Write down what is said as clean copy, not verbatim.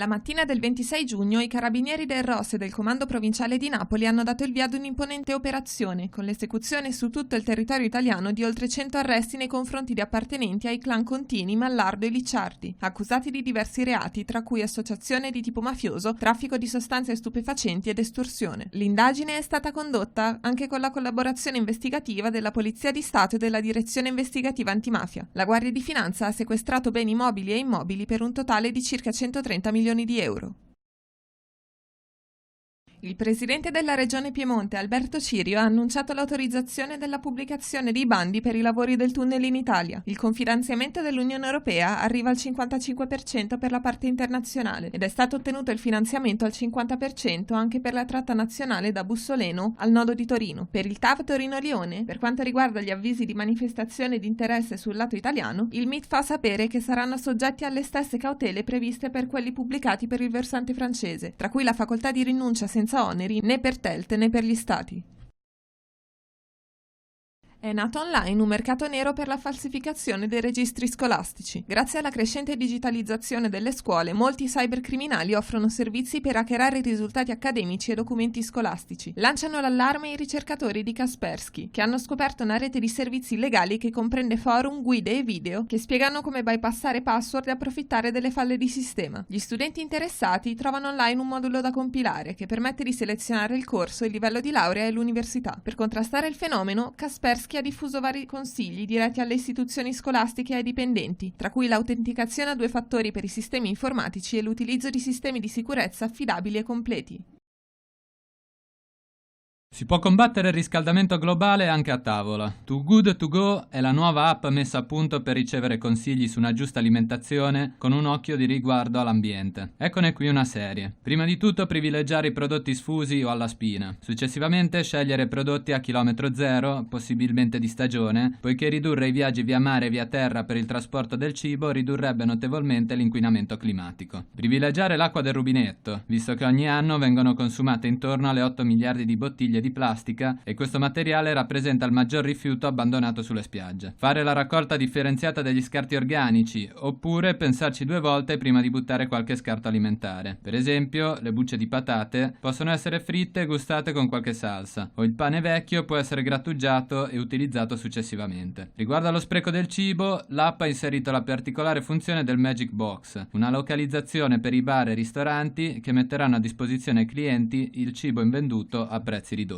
Nella mattina del 26 giugno i carabinieri del ROS e del Comando Provinciale di Napoli hanno dato il via ad un'imponente operazione, con l'esecuzione su tutto il territorio italiano di oltre 100 arresti nei confronti di appartenenti ai clan Contini, Mallardo e Licciardi, accusati di diversi reati, tra cui associazione di tipo mafioso, traffico di sostanze stupefacenti ed estorsione. L'indagine è stata condotta anche con la collaborazione investigativa della Polizia di Stato e della Direzione Investigativa Antimafia. La Guardia di Finanza ha sequestrato beni mobili e immobili per un totale di circa 130 milioni di euro. Il presidente della Regione Piemonte, Alberto Cirio, ha annunciato l'autorizzazione della pubblicazione dei bandi per i lavori del tunnel in Italia. Il confinanziamento dell'Unione Europea arriva al 55% per la parte internazionale ed è stato ottenuto il finanziamento al 50% anche per la tratta nazionale da Bussoleno al nodo di Torino. Per il TAV Torino-Lione, per quanto riguarda gli avvisi di manifestazione di interesse sul lato italiano, il MIT fa sapere che saranno soggetti alle stesse cautele previste per quelli pubblicati per il versante francese, tra cui la facoltà di rinuncia senza oneri né per Telt né per gli stati. È nato online un mercato nero per la falsificazione dei registri scolastici. Grazie alla crescente digitalizzazione delle scuole, molti cybercriminali offrono servizi per hackerare i risultati accademici e documenti scolastici. Lanciano l'allarme i ricercatori di Kaspersky, che hanno scoperto una rete di servizi illegali che comprende forum, guide e video che spiegano come bypassare password e approfittare delle falle di sistema. Gli studenti interessati trovano online un modulo da compilare che permette di selezionare il corso, il livello di laurea e l'università. Per contrastare il fenomeno, Kaspersky ha diffuso vari consigli diretti alle istituzioni scolastiche e ai dipendenti, tra cui l'autenticazione a 2 fattori per i sistemi informatici e l'utilizzo di sistemi di sicurezza affidabili e completi. Si può combattere il riscaldamento globale anche a tavola. Too Good To Go è la nuova app messa a punto per ricevere consigli su una giusta alimentazione con un occhio di riguardo all'ambiente. Eccone qui una serie. Prima di tutto privilegiare i prodotti sfusi o alla spina. Successivamente scegliere prodotti a chilometro zero, possibilmente di stagione, poiché ridurre i viaggi via mare e via terra per il trasporto del cibo ridurrebbe notevolmente l'inquinamento climatico. Privilegiare l'acqua del rubinetto, visto che ogni anno vengono consumate intorno alle 8 miliardi di bottiglie di plastica e questo materiale rappresenta il maggior rifiuto abbandonato sulle spiagge. Fare la raccolta differenziata degli scarti organici oppure pensarci 2 volte prima di buttare qualche scarto alimentare. Per esempio, le bucce di patate possono essere fritte e gustate con qualche salsa o il pane vecchio può essere grattugiato e utilizzato successivamente. Riguardo allo spreco del cibo, l'app ha inserito la particolare funzione del Magic Box, una localizzazione per i bar e ristoranti che metteranno a disposizione ai clienti il cibo invenduto a prezzi ridotti.